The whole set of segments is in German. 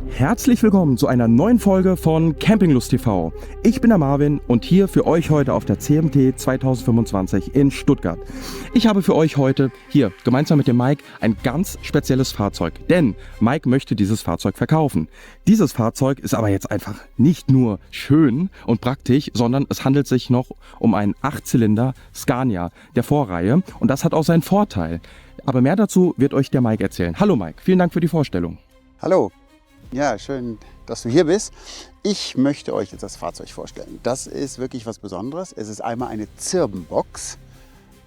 Herzlich willkommen zu einer neuen Folge von Campinglust TV. Ich bin der Marvin und hier für euch heute auf der CMT 2025 in Stuttgart. Ich habe für euch heute hier gemeinsam mit dem Mike ein ganz spezielles Fahrzeug, denn Mike möchte dieses Fahrzeug verkaufen. Dieses Fahrzeug ist aber jetzt einfach nicht nur schön und praktisch, sondern es handelt sich noch um einen 8-Zylinder Scania der Vorreihe und das hat auch seinen Vorteil. Aber mehr dazu wird euch der Mike erzählen. Hallo Mike, vielen Dank für die Vorstellung. Hallo. Ja, schön, dass du hier bist. Ich möchte euch jetzt das Fahrzeug vorstellen. Das ist wirklich was Besonderes. Es ist einmal eine Zirbenbox.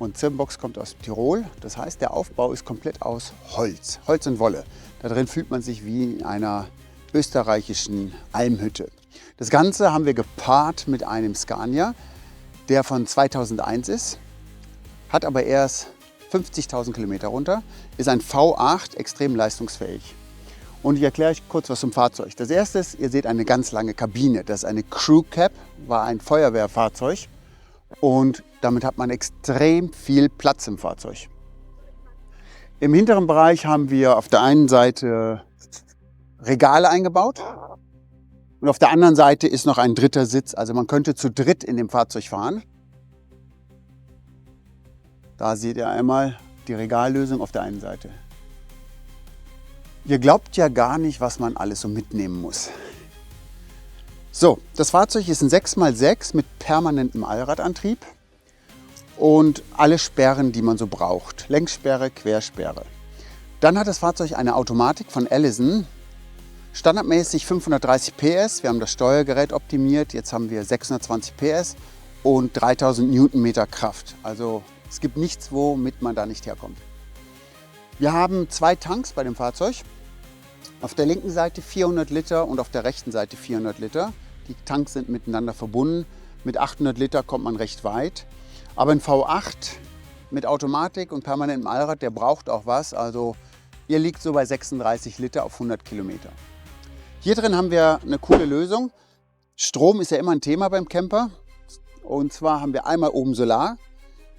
Und Zirbenbox kommt aus Tirol. Das heißt, der Aufbau ist komplett aus Holz. Holz und Wolle. Da drin fühlt man sich wie in einer österreichischen Almhütte. Das Ganze haben wir gepaart mit einem Scania, der von 2001 ist, hat aber erst 50.000 Kilometer runter, ist ein V8, extrem leistungsfähig. Und ich erkläre euch kurz was zum Fahrzeug. Das erste ist, ihr seht eine ganz lange Kabine. Das ist eine Crew Cab, war ein Feuerwehrfahrzeug. Und damit hat man extrem viel Platz im Fahrzeug. Im hinteren Bereich haben wir auf der einen Seite Regale eingebaut. Und auf der anderen Seite ist noch ein dritter Sitz. Also man könnte zu dritt in dem Fahrzeug fahren. Da seht ihr einmal die Regallösung auf der einen Seite. Ihr glaubt ja gar nicht, was man alles so mitnehmen muss. So, das Fahrzeug ist ein 6x6 mit permanentem Allradantrieb und alle Sperren, die man so braucht. Längssperre, Quersperre. Dann hat das Fahrzeug eine Automatik von Allison. Standardmäßig 530 PS. Wir haben das Steuergerät optimiert. Jetzt haben wir 620 PS und 3000 Newtonmeter Kraft. Also es gibt nichts, womit man da nicht herkommt. Wir haben 2 Tanks bei dem Fahrzeug. Auf der linken Seite 400 Liter und auf der rechten Seite 400 Liter. Die Tanks sind miteinander verbunden. Mit 800 Liter kommt man recht weit. Aber ein V8 mit Automatik und permanentem Allrad, der braucht auch was. Also ihr liegt so bei 36 Liter auf 100 Kilometer. Hier drin haben wir eine coole Lösung. Strom ist ja immer ein Thema beim Camper. Und zwar haben wir einmal oben Solar.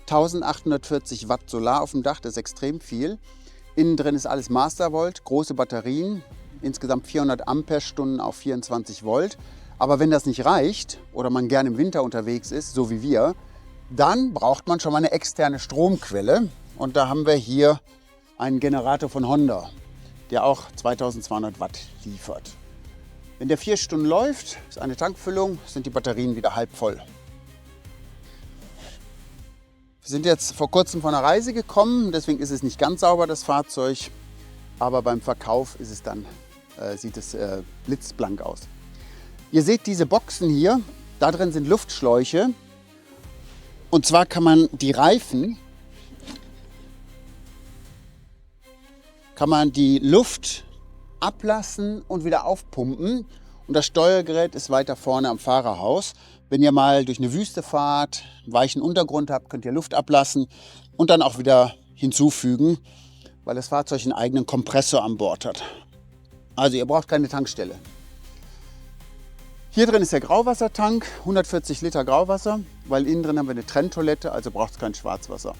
1840 Watt Solar auf dem Dach, das ist extrem viel. Innen drin ist alles Mastervolt, große Batterien, insgesamt 400 Ampere-Stunden auf 24 Volt. Aber wenn das nicht reicht oder man gerne im Winter unterwegs ist, so wie wir, dann braucht man schon mal eine externe Stromquelle. Und da haben wir hier einen Generator von Honda, der auch 2200 Watt liefert. Wenn der 4 Stunden läuft, ist eine Tankfüllung, sind die Batterien wieder halb voll. Wir sind jetzt vor kurzem von einer Reise gekommen, deswegen ist es nicht ganz sauber, das Fahrzeug. Aber beim Verkauf ist es dann, sieht es blitzblank aus. Ihr seht diese Boxen hier, da drin sind Luftschläuche. Und zwar kann man die Reifen, die Luft ablassen und wieder aufpumpen. Und das Steuergerät ist weiter vorne am Fahrerhaus. Wenn ihr mal durch eine Wüste fahrt, einen weichen Untergrund habt, könnt ihr Luft ablassen und dann auch wieder hinzufügen, weil das Fahrzeug einen eigenen Kompressor an Bord hat. Also ihr braucht keine Tankstelle. Hier drin ist der Grauwassertank, 140 Liter Grauwasser, weil innen drin haben wir eine Trenntoilette, also braucht es kein Schwarzwasser.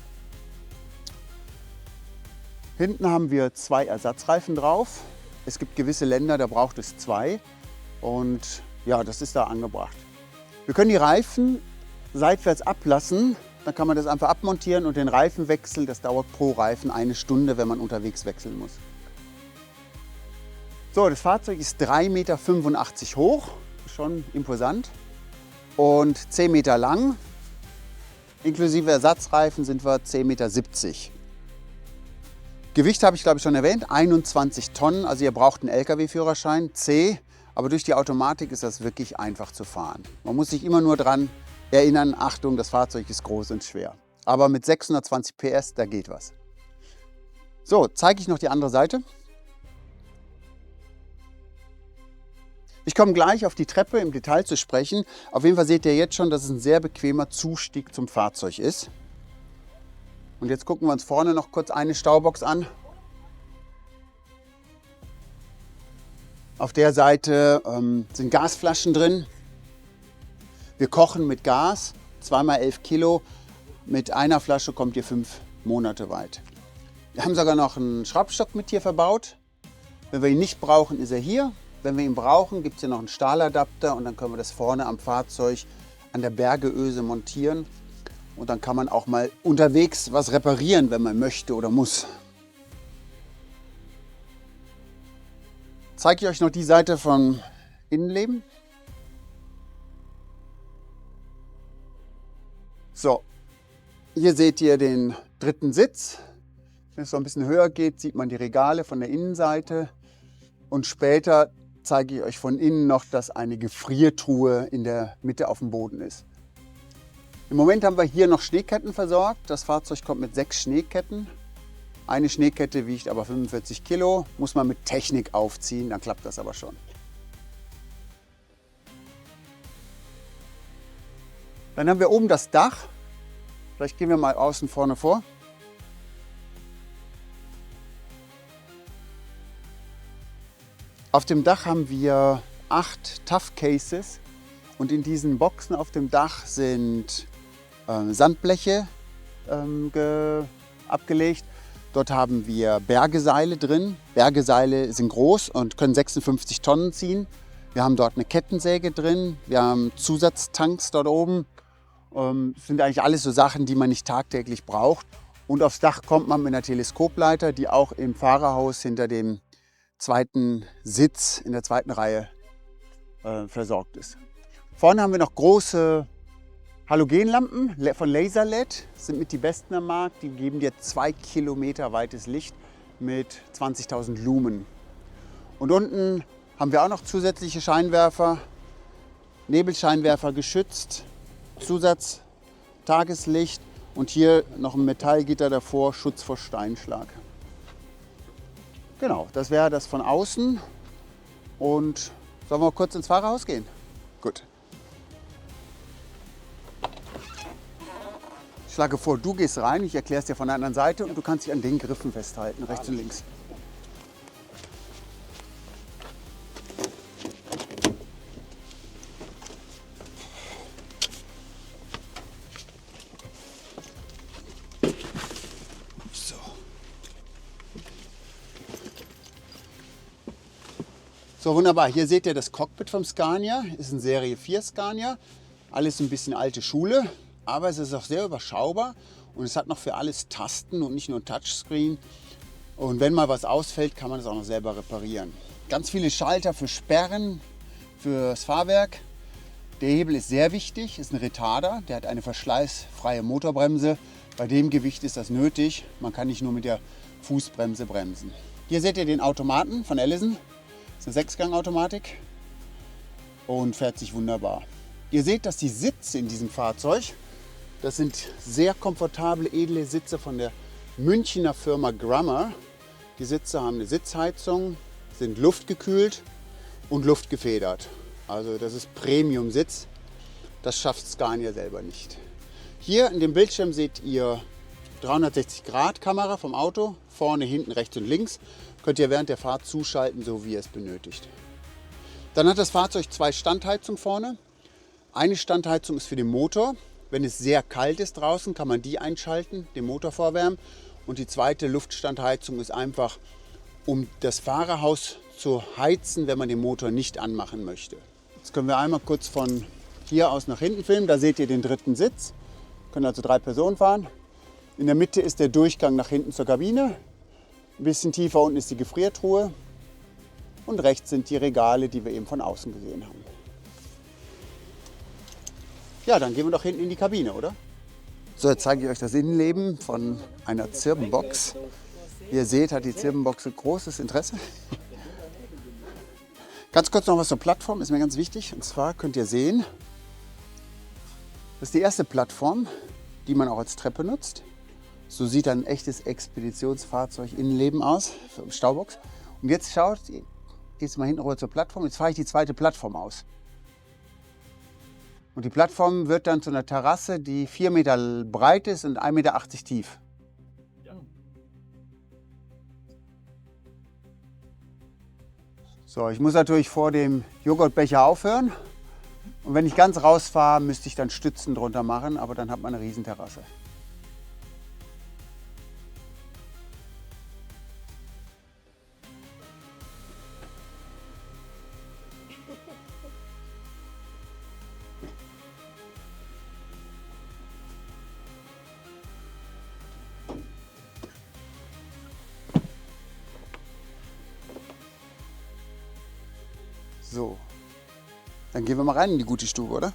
Hinten haben wir 2 Ersatzreifen drauf. Es gibt gewisse Länder, da braucht es 2 und ja, das ist da angebracht. Wir können die Reifen seitwärts ablassen, dann kann man das einfach abmontieren und den Reifenwechsel, das dauert pro Reifen 1 Stunde, wenn man unterwegs wechseln muss. So, das Fahrzeug ist 3,85 Meter hoch, schon imposant, und 10 Meter lang. Inklusive Ersatzreifen sind wir 10,70 Meter. Gewicht habe ich glaube ich schon erwähnt, 21 Tonnen, also ihr braucht einen LKW-Führerschein, C. Aber durch die Automatik ist das wirklich einfach zu fahren. Man muss sich immer nur dran erinnern, Achtung, das Fahrzeug ist groß und schwer. Aber mit 620 PS, da geht was. So, zeige ich noch die andere Seite. Ich komme gleich auf die Treppe im Detail zu sprechen. Auf jeden Fall seht ihr jetzt schon, dass es ein sehr bequemer Zustieg zum Fahrzeug ist. Und jetzt gucken wir uns vorne noch kurz eine Staubox an. Auf der Seite sind Gasflaschen drin. Wir kochen mit Gas, 2x11 Kilo. Mit einer Flasche kommt ihr 5 Monate weit. Wir haben sogar noch einen Schraubstock mit hier verbaut. Wenn wir ihn nicht brauchen, ist er hier. Wenn wir ihn brauchen, gibt es hier noch einen Stahladapter und dann können wir das vorne am Fahrzeug an der Bergeöse montieren. Und dann kann man auch mal unterwegs was reparieren, wenn man möchte oder muss. Zeige ich euch noch die Seite von Innenleben. So, hier seht ihr den dritten Sitz. Wenn es so ein bisschen höher geht, sieht man die Regale von der Innenseite. Und später zeige ich euch von innen noch, dass eine Gefriertruhe in der Mitte auf dem Boden ist. Im Moment haben wir hier noch Schneeketten versorgt. Das Fahrzeug kommt mit 6 Schneeketten. Eine Schneekette wiegt aber 45 Kilo, muss man mit Technik aufziehen, dann klappt das aber schon. Dann haben wir oben das Dach. Vielleicht gehen wir mal außen vorne vor. Auf dem Dach haben wir 8 Tough Cases und in diesen Boxen auf dem Dach sind Sandbleche abgelegt. Dort haben wir Bergeseile drin. Bergeseile sind groß und können 56 Tonnen ziehen. Wir haben dort eine Kettensäge drin. Wir haben Zusatztanks dort oben. Das sind eigentlich alles so Sachen, die man nicht tagtäglich braucht. Und aufs Dach kommt man mit einer Teleskopleiter, die auch im Fahrerhaus hinter dem zweiten Sitz in der zweiten Reihe versorgt ist. Vorne haben wir noch große Halogenlampen von Laser-LED. Das sind mit die besten am Markt. Die geben dir 2 Kilometer weites Licht mit 20.000 Lumen. Und unten haben wir auch noch zusätzliche Scheinwerfer, Nebelscheinwerfer geschützt, Zusatz Tageslicht und hier noch ein Metallgitter davor, Schutz vor Steinschlag. Genau, das wäre das von außen. Und sollen wir kurz ins Fahrerhaus gehen? Gut. Ich schlage vor, du gehst rein, ich erkläre es dir von der anderen Seite und du kannst dich an den Griffen festhalten, rechts und links. So, wunderbar. Hier seht ihr das Cockpit vom Scania. Ist ein Serie 4 Scania. Alles ein bisschen alte Schule, aber es ist auch sehr überschaubar und es hat noch für alles Tasten und nicht nur ein Touchscreen. Und wenn mal was ausfällt, kann man es auch noch selber reparieren. Ganz viele Schalter für Sperren, fürs Fahrwerk. Der Hebel ist sehr wichtig, ist ein Retarder. Der hat eine verschleißfreie Motorbremse. Bei dem Gewicht ist das nötig. Man kann nicht nur mit der Fußbremse bremsen. Hier seht ihr den Automaten von Allison. Das ist eine 6-Gang-Automatik und fährt sich wunderbar. Ihr seht, dass die Sitze in diesem Fahrzeug, das sind sehr komfortable, edle Sitze von der Münchner Firma Grummer. Die Sitze haben eine Sitzheizung, sind luftgekühlt und luftgefedert. Also das ist Premium-Sitz. Das schafft Scania selber nicht. Hier in dem Bildschirm seht ihr 360-Grad-Kamera vom Auto, vorne, hinten, rechts und links. Könnt ihr während der Fahrt zuschalten, so wie ihr es benötigt. Dann hat das Fahrzeug 2 Standheizungen vorne. Eine Standheizung ist für den Motor. Wenn es sehr kalt ist draußen, kann man die einschalten, den Motor vorwärmen. Und die zweite Luftstandheizung ist einfach, um das Fahrerhaus zu heizen, wenn man den Motor nicht anmachen möchte. Jetzt können wir einmal kurz von hier aus nach hinten filmen. Da seht ihr den dritten Sitz. Können also 3 Personen fahren. In der Mitte ist der Durchgang nach hinten zur Kabine. Ein bisschen tiefer unten ist die Gefriertruhe und rechts sind die Regale, die wir eben von außen gesehen haben. Ja, dann gehen wir doch hinten in die Kabine, oder? So, jetzt zeige ich euch das Innenleben von einer Zirbenbox. Wie ihr seht, hat die Zirbenbox ein großes Interesse. Ganz kurz noch was zur Plattform, ist mir ganz wichtig. Und zwar könnt ihr sehen, das ist die erste Plattform, die man auch als Treppe nutzt. So sieht ein echtes Expeditionsfahrzeug Innenleben aus, Staubox. Und jetzt schaut, jetzt mal hinten rüber zur Plattform, jetzt fahre ich die zweite Plattform aus. Und die Plattform wird dann zu einer Terrasse, die 4 Meter breit ist und 1,80 Meter tief. So, ich muss natürlich vor dem Joghurtbecher aufhören. Und wenn ich ganz rausfahre, müsste ich dann Stützen drunter machen, aber dann hat man eine Riesenterrasse. So, dann gehen wir mal rein in die gute Stube, oder?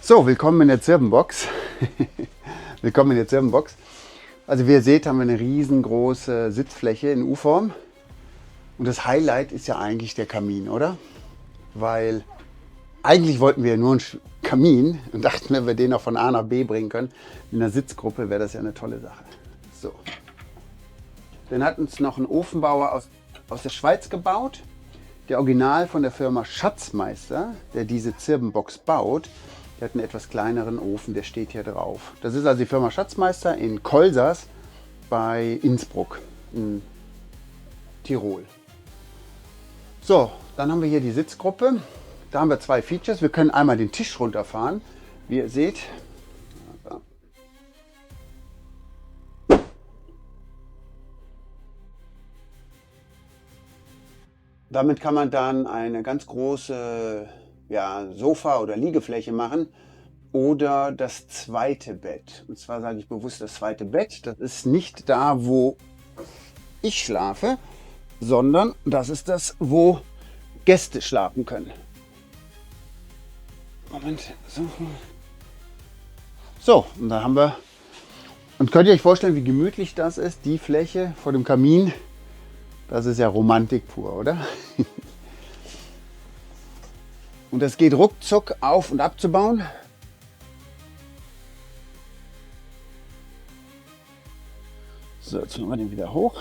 So, willkommen in der Zirbenbox. Willkommen in der Zirbenbox. Also wie ihr seht, haben wir eine riesengroße Sitzfläche in U-Form. Und das Highlight ist ja eigentlich der Kamin, oder? Weil eigentlich wollten wir ja nur einen Kamin und dachten, wenn wir den auch von A nach B bringen können, in einer Sitzgruppe wäre das ja eine tolle Sache. So. Dann hat uns noch ein Ofenbauer aus der Schweiz gebaut. Der Original von der Firma Schatzmeister, der diese Zirbenbox baut. Der hat einen etwas kleineren Ofen, der steht hier drauf. Das ist also die Firma Schatzmeister in Kolsas bei Innsbruck in Tirol. So, dann haben wir hier die Sitzgruppe. Da haben wir zwei Features. Wir können einmal den Tisch runterfahren, wie ihr seht. Damit kann man dann eine ganz große Sofa- oder Liegefläche machen oder das zweite Bett. Und zwar sage ich bewusst das zweite Bett. Das ist nicht da, wo ich schlafe, sondern das ist das, wo Gäste schlafen können. Moment. So, und da haben wir. Und könnt ihr euch vorstellen, wie gemütlich das ist, die Fläche vor dem Kamin? Das ist ja Romantik pur, oder? Und das geht ruckzuck auf- und abzubauen. So, jetzt machen wir den wieder hoch.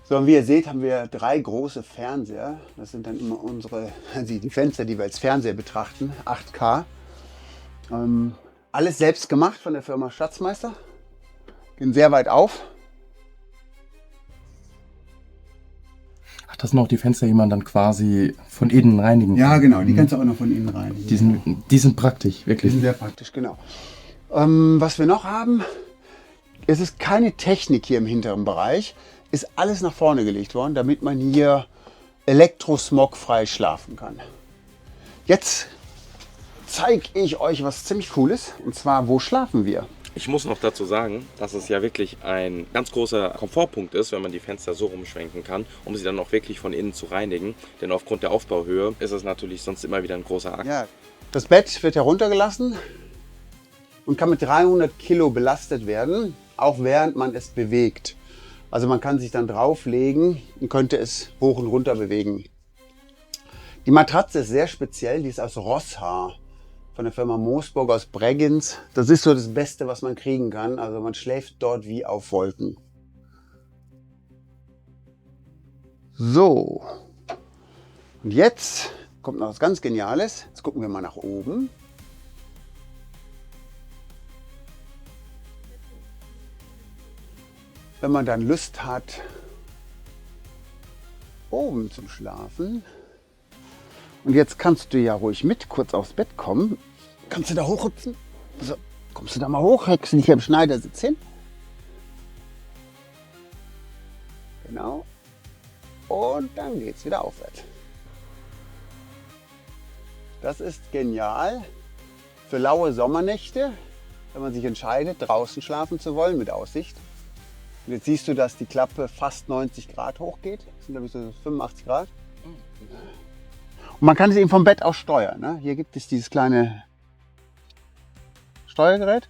So, und wie ihr seht, haben wir drei große Fernseher. Das sind dann immer die Fenster, die wir als Fernseher betrachten, 8K. Alles selbst gemacht von der Firma Schatzmeister. Gehen sehr weit auf. Ach, das sind auch die Fenster, die man dann quasi von innen reinigen kann. Ja, genau, die kannst du auch noch von innen reinigen. Die sind praktisch, wirklich. Die sind sehr praktisch, genau. Was wir noch haben, es ist keine Technik hier im hinteren Bereich. Ist alles nach vorne gelegt worden, damit man hier elektrosmogfrei schlafen kann. Jetzt zeige ich euch was ziemlich Cooles. Und zwar, wo schlafen wir? Ich muss noch dazu sagen, dass es ja wirklich ein ganz großer Komfortpunkt ist, wenn man die Fenster so rumschwenken kann, um sie dann auch wirklich von innen zu reinigen. Denn aufgrund der Aufbauhöhe ist es natürlich sonst immer wieder ein großer Akt. Ja, das Bett wird heruntergelassen und kann mit 300 Kilo belastet werden, auch während man es bewegt. Also man kann sich dann drauflegen und könnte es hoch und runter bewegen. Die Matratze ist sehr speziell, die ist aus Rosshaar von der Firma Moosburg aus Bregenz. Das ist so das Beste, was man kriegen kann. Also man schläft dort wie auf Wolken. So, und jetzt kommt noch was ganz Geniales. Jetzt gucken wir mal nach oben. Wenn man dann Lust hat, oben zum Schlafen. Und jetzt kannst du ja ruhig mit kurz aufs Bett kommen. Kannst du da hochhüpfen? So, kommst du da mal hoch, hängst du nicht hier im Schneidersitz hin. Genau. Und dann geht's wieder aufwärts. Das ist genial für laue Sommernächte, wenn man sich entscheidet, draußen schlafen zu wollen mit Aussicht. Und jetzt siehst du, dass die Klappe fast 90 Grad hochgeht. Das sind, glaube ich, so 85 Grad. Und man kann es eben vom Bett aus steuern. Ne? Hier gibt es dieses kleine Steuergerät.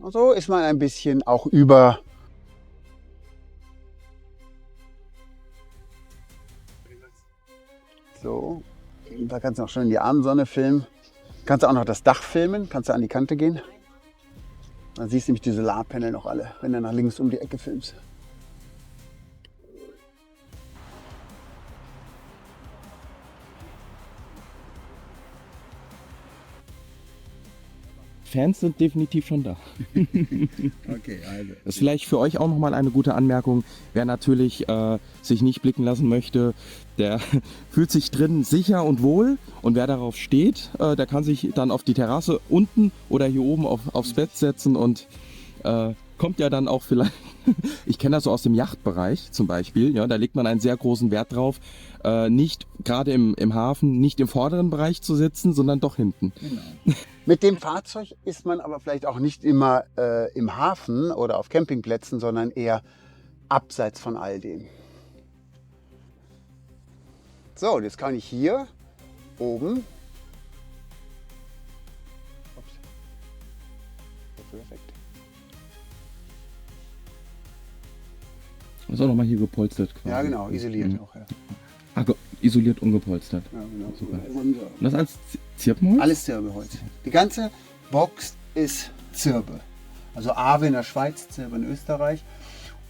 Und so ist man ein bisschen auch über so. Da kannst du auch schon in die Abendsonne filmen. Kannst du auch noch das Dach filmen, kannst du an die Kante gehen. Dann siehst du nämlich die Solarpanel noch alle, wenn du nach links um die Ecke filmst. Fans sind definitiv schon da. Okay, also. Das ist vielleicht für euch auch nochmal eine gute Anmerkung. Wer natürlich sich nicht blicken lassen möchte, der fühlt sich drin sicher und wohl. Und wer darauf steht, der kann sich dann auf die Terrasse unten oder hier oben aufs Bett setzen und kommt ja dann auch vielleicht, ich kenne das so aus dem Yachtbereich zum Beispiel, ja, da legt man einen sehr großen Wert drauf, nicht gerade im Hafen, nicht im vorderen Bereich zu sitzen, sondern doch hinten. Genau. Mit dem Fahrzeug ist man aber vielleicht auch nicht immer im Hafen oder auf Campingplätzen, sondern eher abseits von all dem. So, und jetzt kann ich hier oben. Ups. Perfekt. Das ist auch nochmal hier gepolstert quasi. Ja, genau, isoliert auch. Ja. Ah, isoliert und gepolstert. Ja, genau. Super. Und, Und das als Zirbenholz? alles Zirbeholz. Die ganze Box ist Zirbe. Also Awe in der Schweiz, Zirbe in Österreich.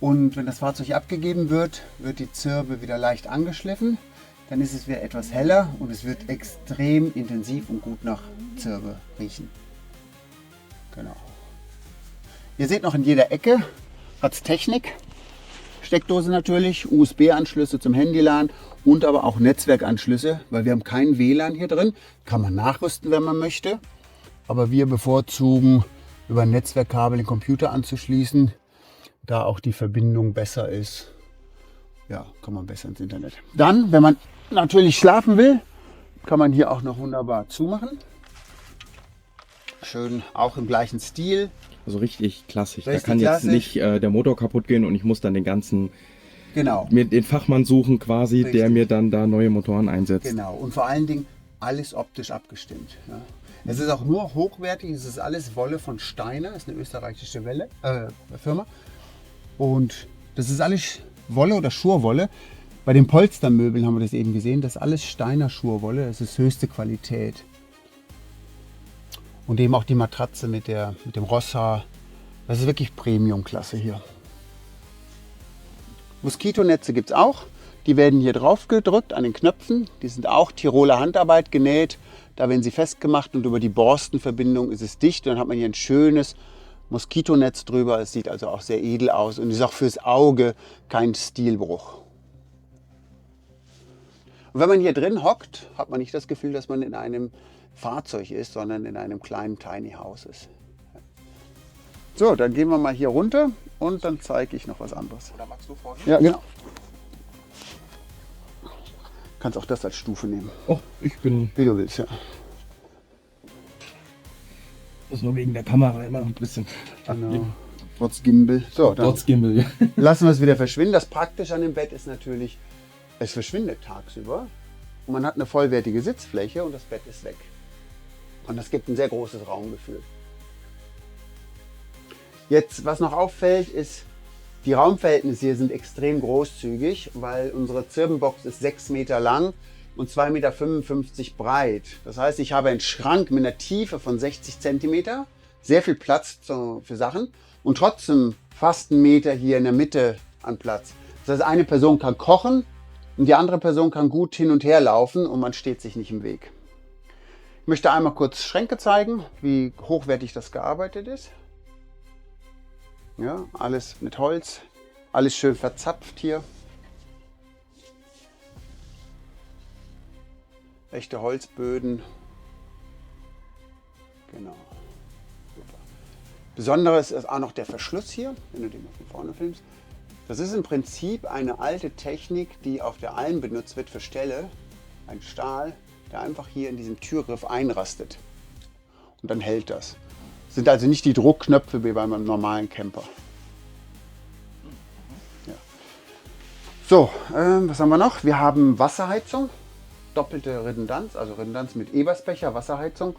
Und wenn das Fahrzeug abgegeben wird, wird die Zirbe wieder leicht angeschliffen. Dann ist es wieder etwas heller und es wird extrem intensiv und gut nach Zirbe riechen. Genau. Ihr seht noch in jeder Ecke hat es Technik. Steckdose natürlich, USB-Anschlüsse zum Handy-LAN und aber auch Netzwerkanschlüsse, weil wir haben kein WLAN hier drin. Kann man nachrüsten, wenn man möchte. Aber wir bevorzugen, über ein Netzwerkkabel den Computer anzuschließen, da auch die Verbindung besser ist. Ja, kann man besser ins Internet. Dann, wenn man natürlich schlafen will, kann man hier auch noch wunderbar zumachen. Schön auch im gleichen Stil. Also richtig klassisch. Richtig da kann klassisch. jetzt nicht der Motor kaputt gehen und ich muss dann Genau. mir den Fachmann suchen quasi, Richtig. der mir dann da neue Motoren einsetzt. Genau. Und vor allen Dingen alles optisch abgestimmt. Ja. Es ist auch nur hochwertig. Es ist alles Wolle von Steiner. Das ist eine österreichische Firma. Und das ist alles Wolle oder Schurwolle. Bei den Polstermöbeln haben wir das eben gesehen. Das ist alles Steiner Schurwolle. Das ist höchste Qualität. Und eben auch die Matratze mit dem Rosshaar. Das ist wirklich Premium-Klasse hier. Moskitonetze gibt es auch. Die werden hier drauf gedrückt an den Knöpfen. Die sind auch Tiroler Handarbeit genäht. Da werden sie festgemacht und über die Borstenverbindung ist es dicht. Und dann hat man hier ein schönes Moskitonetz drüber. Es sieht also auch sehr edel aus und ist auch fürs Auge kein Stilbruch. Und wenn man hier drin hockt, hat man nicht das Gefühl, dass man in einem Fahrzeug ist, sondern in einem kleinen Tiny House ist. So, dann gehen wir mal hier runter und dann zeige ich noch was anderes. Oder magst du vorgehen? Ja, genau. Kannst auch das als Stufe nehmen, Oh, ich bin wie du willst. Ja. das nur wegen der Kamera immer ein bisschen. Genau. Trotz Gimbal. So, dann Trotz Gimbal, ja. lassen wir es wieder verschwinden. Das Praktische an dem Bett ist natürlich, es verschwindet tagsüber und man hat eine vollwertige Sitzfläche und das Bett ist weg. Und das gibt ein sehr großes Raumgefühl. Jetzt, was noch auffällt, ist, die Raumverhältnisse hier sind extrem großzügig, weil unsere Zirbenbox ist 6 Meter lang und 2,55 Meter breit. Das heißt, ich habe einen Schrank mit einer Tiefe von 60 Zentimeter, sehr viel Platz für Sachen und trotzdem fast 1 Meter hier in der Mitte an Platz. Das heißt, eine Person kann kochen und die andere Person kann gut hin und her laufen und man steht sich nicht im Weg. Ich möchte einmal kurz Schränke zeigen, wie hochwertig das gearbeitet ist. Ja, alles mit Holz, alles schön verzapft hier. Echte Holzböden. Genau. Super. Besonderes ist auch noch der Verschluss hier, wenn du den mal von vorne filmst. Das ist im Prinzip eine alte Technik, die auf der Alm benutzt wird für Ställe. Ein Stahl, der einfach hier in diesem Türgriff einrastet. Und dann hält das. Sind also nicht die Druckknöpfe wie beim normalen Camper. Ja. So, was haben wir noch? Wir haben Wasserheizung, doppelte Redundanz, also Redundanz mit Ebersbecher, Wasserheizung.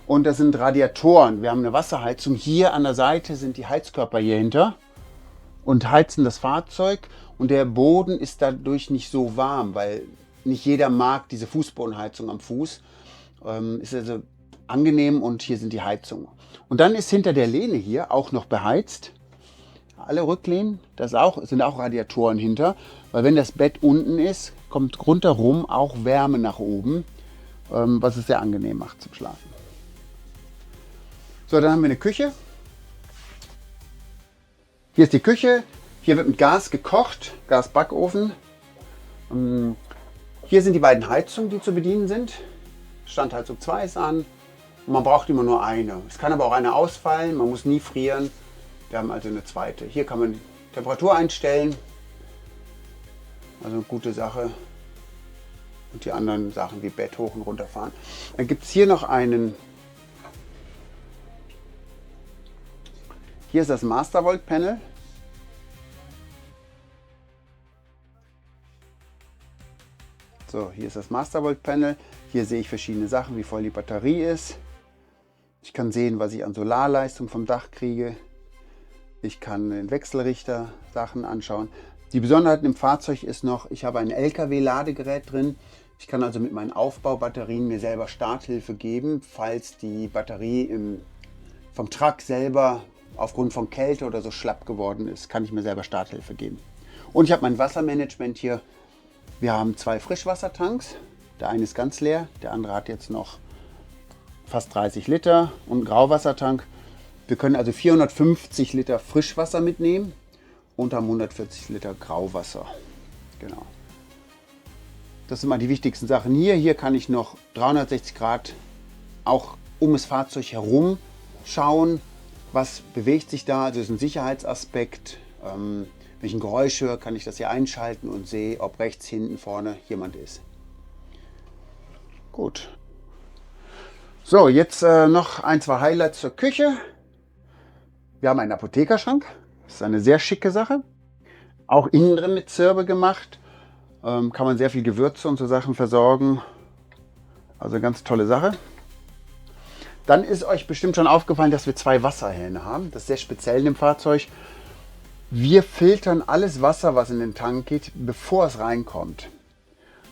Und das sind Radiatoren. Wir haben eine Wasserheizung. Hier an der Seite sind die Heizkörper hier hinter und heizen das Fahrzeug. Und der Boden ist dadurch nicht so warm, weil nicht jeder mag diese Fußbodenheizung am Fuß. Ist also angenehm und hier sind die Heizungen. Und dann ist hinter der Lehne hier auch noch beheizt. Alle Rücklehnen, sind auch Radiatoren hinter, weil wenn das Bett unten ist, kommt rundherum auch Wärme nach oben, was es sehr angenehm macht zum Schlafen. So, dann haben wir eine Küche. Hier ist die Küche. Hier wird mit Gas gekocht, Gasbackofen. Hier sind die beiden Heizungen, die zu bedienen sind. Standheizung 2 ist an. Und man braucht immer nur eine. Es kann aber auch eine ausfallen, man muss nie frieren. Wir haben also eine zweite. Hier kann man die Temperatur einstellen. Also eine gute Sache. Und die anderen Sachen wie Bett hoch und runter fahren. Dann gibt es hier noch einen. Hier ist das Mastervolt Panel. So, hier ist das Mastervolt Panel. Hier sehe ich verschiedene Sachen, wie voll die Batterie ist. Ich kann sehen, was ich an Solarleistung vom Dach kriege. Ich kann den Wechselrichter Sachen anschauen. Die Besonderheit im Fahrzeug ist noch, ich habe ein LKW-Ladegerät drin. Ich kann also mit meinen Aufbaubatterien mir selber Starthilfe geben, falls die Batterie vom Truck selber aufgrund von Kälte oder so schlapp geworden ist, kann ich mir selber Starthilfe geben. Und ich habe mein Wassermanagement hier. Wir haben 2 Frischwassertanks. Der eine ist ganz leer, der andere hat jetzt noch fast 30 Liter und einen Grauwassertank. Wir können also 450 Liter Frischwasser mitnehmen und haben 140 Liter Grauwasser. Genau. Das sind mal die wichtigsten Sachen hier. Hier kann ich noch 360 Grad auch um das Fahrzeug herum schauen. Was bewegt sich da? Also das ist ein Sicherheitsaspekt. Wenn ich ein Geräusch höre, kann ich das hier einschalten und sehe, ob rechts, hinten, vorne jemand ist. Gut. So, jetzt noch ein, zwei Highlights zur Küche. Wir haben einen Apothekerschrank. Das ist eine sehr schicke Sache. Auch innen drin mit Zirbe gemacht. Kann man sehr viel Gewürze und so Sachen versorgen. Also ganz tolle Sache. Dann ist euch bestimmt schon aufgefallen, dass wir 2 Wasserhähne haben. Das ist sehr speziell in dem Fahrzeug. Wir filtern alles Wasser, was in den Tank geht, bevor es reinkommt.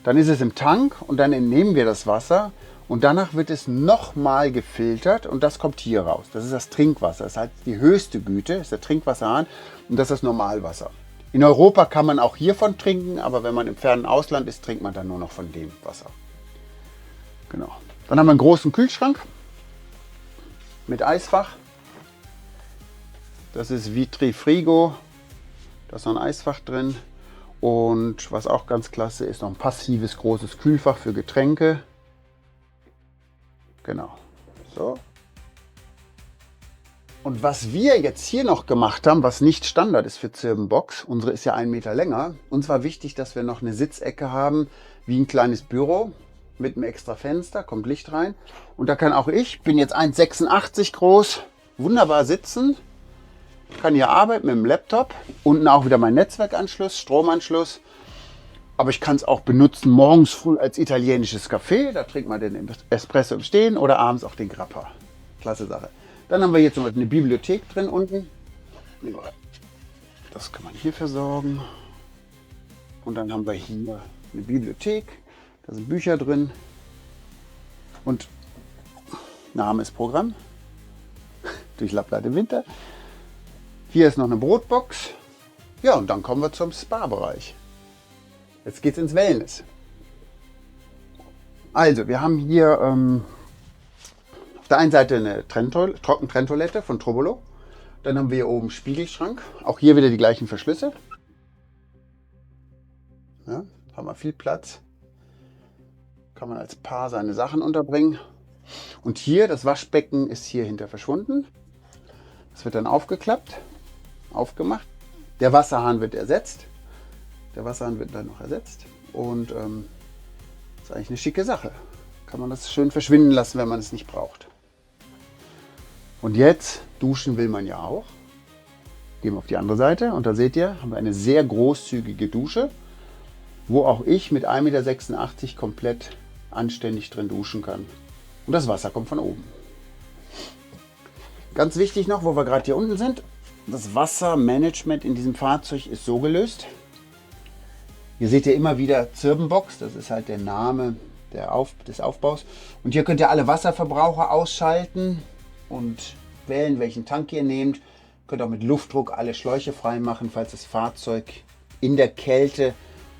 Dann ist es im Tank und dann entnehmen wir das Wasser und danach wird es nochmal gefiltert und das kommt hier raus. Das ist das Trinkwasser. Das ist halt die höchste Güte, das ist der Trinkwasserhahn und das ist das Normalwasser. In Europa kann man auch hiervon trinken, aber wenn man im fernen Ausland ist, trinkt man dann nur noch von dem Wasser. Genau. Dann haben wir einen großen Kühlschrank mit Eisfach. Das ist Vitrifrigo. Da ist noch ein Eisfach drin. Und was auch ganz klasse ist, noch ein passives großes Kühlfach für Getränke. Genau. So. Und was wir jetzt hier noch gemacht haben, was nicht Standard ist für Zirbenbox, unsere ist ja 1 Meter länger. Uns war wichtig, dass wir noch eine Sitzecke haben, wie ein kleines Büro mit einem extra Fenster, kommt Licht rein. Und da kann auch ich, bin jetzt 1,86 groß, wunderbar sitzen. Kann hier arbeiten mit dem Laptop. Unten auch wieder mein Netzwerkanschluss, Stromanschluss. Aber ich kann es auch benutzen morgens früh als italienisches Café. Da trinkt man den Espresso im Stehen oder abends auch den Grappa. Klasse Sache. Dann haben wir jetzt noch eine Bibliothek drin unten. Das kann man hier versorgen. Und dann haben wir hier eine Bibliothek. Da sind Bücher drin. Und Name ist Programm. Durch Lappland im Winter. Hier ist noch eine Brotbox. Ja, und dann kommen wir zum Spa-Bereich. Jetzt geht es ins Wellness. Also, wir haben hier auf der einen Seite eine Trockentrenntoilette von Trobolo. Dann haben wir hier oben Spiegelschrank. Auch hier wieder die gleichen Verschlüsse. Ja, haben wir viel Platz. Kann man als Paar seine Sachen unterbringen. Und hier, das Waschbecken ist hier hinter verschwunden. Das wird dann aufgeklappt, aufgemacht. Der Wasserhahn wird ersetzt. Der Wasserhahn wird dann noch ersetzt. Und das ist eigentlich eine schicke Sache. Kann man das schön verschwinden lassen, wenn man es nicht braucht. Und jetzt, duschen will man ja auch. Gehen wir auf die andere Seite und da seht ihr, haben wir eine sehr großzügige Dusche, wo auch ich mit 1,86 Meter komplett anständig drin duschen kann. Und das Wasser kommt von oben. Ganz wichtig noch, wo wir gerade hier unten sind, das Wassermanagement in diesem Fahrzeug ist so gelöst. Hier seht ihr immer wieder Zirbenbox, das ist halt der Name des Aufbaus. Und hier könnt ihr alle Wasserverbraucher ausschalten und wählen, welchen Tank ihr nehmt. Ihr könnt auch mit Luftdruck alle Schläuche freimachen, falls das Fahrzeug in der Kälte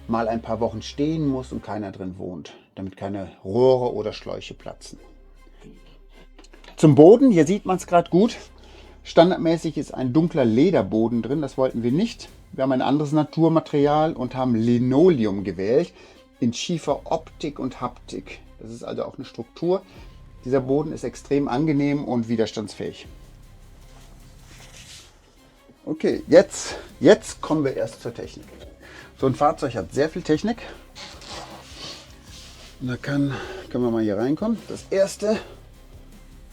mal ein paar Wochen stehen muss und keiner drin wohnt, damit keine Rohre oder Schläuche platzen. Zum Boden, hier sieht man es gerade gut. Standardmäßig ist ein dunkler Lederboden drin, das wollten wir nicht. Wir haben ein anderes Naturmaterial und haben Linoleum gewählt in Schiefer Optik und Haptik. Das ist also auch eine Struktur. Dieser Boden ist extrem angenehm und widerstandsfähig. Okay, jetzt kommen wir erst zur Technik. So ein Fahrzeug hat sehr viel Technik. Und da können wir mal hier reinkommen. Das erste,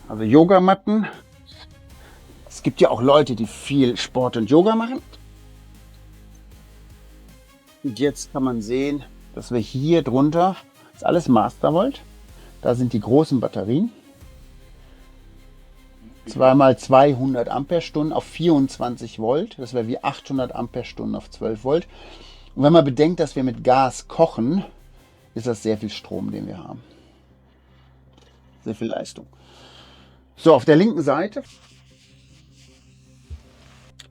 also Yogamatten. Es gibt ja auch Leute, die viel Sport und Yoga machen. Und jetzt kann man sehen, dass wir hier drunter, das ist alles Mastervolt. Da sind die großen Batterien. 2x200 Ampere-Stunden auf 24 Volt. Das wäre wie 800 Ampere-Stunden auf 12 Volt. Und wenn man bedenkt, dass wir mit Gas kochen, ist das sehr viel Strom, den wir haben. Sehr viel Leistung. So, auf der linken Seite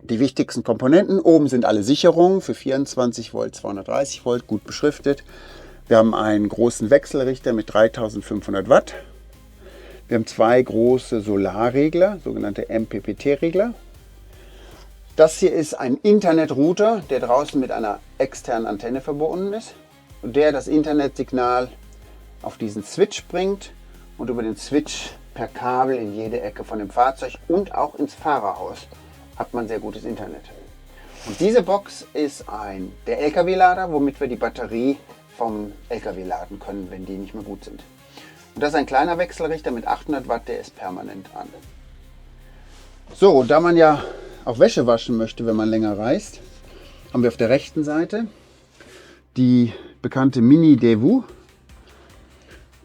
die wichtigsten Komponenten. Oben sind alle Sicherungen für 24 Volt, 230 Volt, gut beschriftet. Wir haben einen großen Wechselrichter mit 3500 Watt. Wir haben zwei große Solarregler, sogenannte MPPT-Regler. Das hier ist ein Internetrouter, der draußen mit einer externen Antenne verbunden ist und der das Internetsignal auf diesen Switch bringt und über den Switch per Kabel in jede Ecke von dem Fahrzeug und auch ins Fahrerhaus hat man sehr gutes Internet. Und diese Box ist der LKW-Lader, womit wir die Batterie vom LKW laden können, wenn die nicht mehr gut sind. Und das ist ein kleiner Wechselrichter mit 800 Watt, der ist permanent an. So, und da man ja auch Wäsche waschen möchte, wenn man länger reist, haben wir auf der rechten Seite die bekannte Mini Devu.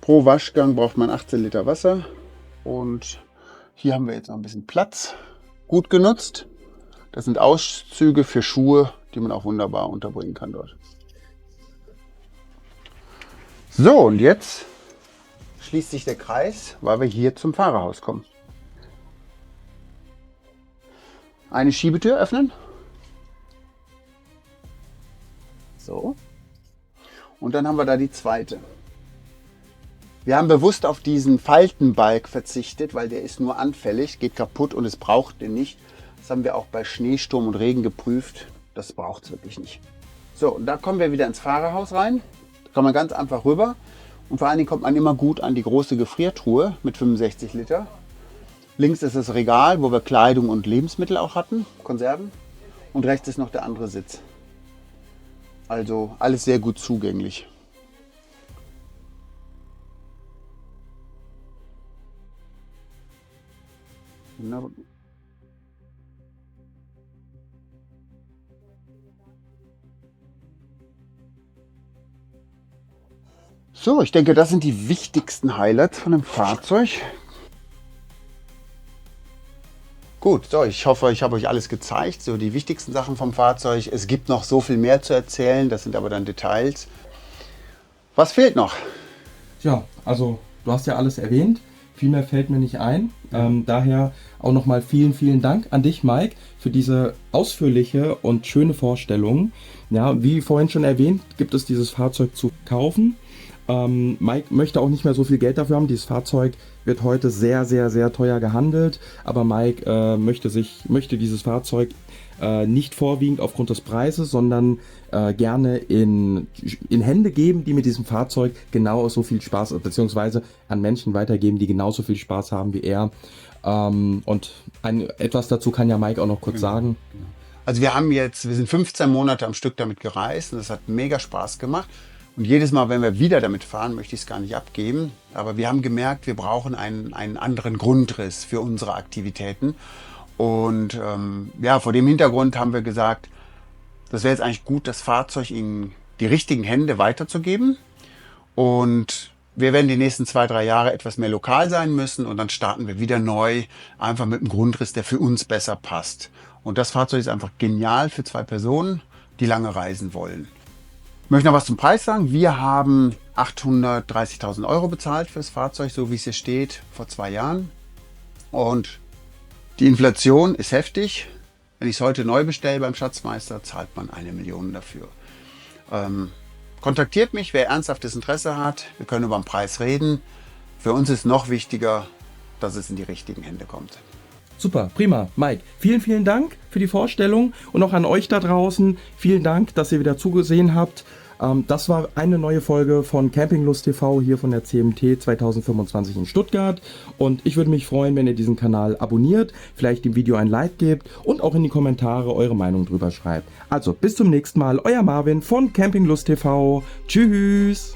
Pro Waschgang braucht man 18 Liter Wasser und hier haben wir jetzt noch ein bisschen Platz. Gut genutzt. Das sind Auszüge für Schuhe, die man auch wunderbar unterbringen kann dort. So, und jetzt schließt sich der Kreis, weil wir hier zum Fahrerhaus kommen. Eine Schiebetür öffnen. So. Und dann haben wir da die zweite. Wir haben bewusst auf diesen Faltenbalg verzichtet, weil der ist nur anfällig, geht kaputt und es braucht den nicht. Das haben wir auch bei Schneesturm und Regen geprüft. Das braucht es wirklich nicht. So, und da kommen wir wieder ins Fahrerhaus rein. Da kann man ganz einfach rüber. Und vor allen Dingen kommt man immer gut an die große Gefriertruhe mit 65 Liter. Links ist das Regal, wo wir Kleidung und Lebensmittel auch hatten, Konserven. Und rechts ist noch der andere Sitz. Also alles sehr gut zugänglich. So, ich denke, das sind die wichtigsten Highlights von dem Fahrzeug. Gut, so, ich hoffe, ich habe euch alles gezeigt, so die wichtigsten Sachen vom Fahrzeug. Es gibt noch so viel mehr zu erzählen, das sind aber dann Details. Was fehlt noch? Ja, also du hast ja alles erwähnt. Viel mehr fällt mir nicht ein. Daher auch nochmal vielen, vielen Dank an dich, Mike, für diese ausführliche und schöne Vorstellung. Ja, wie vorhin schon erwähnt, gibt es dieses Fahrzeug zu kaufen. Mike möchte auch nicht mehr so viel Geld dafür haben. Dieses Fahrzeug wird heute sehr, sehr, sehr teuer gehandelt. Aber Mike möchte dieses Fahrzeug nicht vorwiegend aufgrund des Preises, sondern gerne in Hände geben, die mit diesem Fahrzeug genau so viel Spaß, beziehungsweise an Menschen weitergeben, die genauso viel Spaß haben wie er. Und etwas dazu kann ja Mike auch noch kurz sagen. Also wir sind 15 Monate am Stück damit gereist und es hat mega Spaß gemacht. Und jedes Mal, wenn wir wieder damit fahren, möchte ich es gar nicht abgeben. Aber wir haben gemerkt, wir brauchen einen anderen Grundriss für unsere Aktivitäten. Und ja, vor dem Hintergrund haben wir gesagt, das wäre jetzt eigentlich gut, das Fahrzeug in die richtigen Hände weiterzugeben. Und wir werden die nächsten 2-3 Jahre etwas mehr lokal sein müssen. Und dann starten wir wieder neu, einfach mit einem Grundriss, der für uns besser passt. Und das Fahrzeug ist einfach genial für 2 Personen, die lange reisen wollen. Ich möchte noch was zum Preis sagen. Wir haben 830.000 Euro bezahlt für das Fahrzeug, so wie es hier steht, vor 2 Jahren. Und die Inflation ist heftig. Wenn ich es heute neu bestelle beim Schatzmeister, zahlt man 1 Million dafür. Kontaktiert mich, wer ernsthaftes Interesse hat. Wir können über den Preis reden. Für uns ist noch wichtiger, dass es in die richtigen Hände kommt. Super, prima. Mike, vielen, vielen Dank für die Vorstellung und auch an euch da draußen. Vielen Dank, dass ihr wieder zugesehen habt. Das war eine neue Folge von Campinglust TV hier von der CMT 2025 in Stuttgart. Und ich würde mich freuen, wenn ihr diesen Kanal abonniert, vielleicht dem Video ein Like gebt und auch in die Kommentare eure Meinung drüber schreibt. Also bis zum nächsten Mal, euer Marvin von Campinglust TV. Tschüss!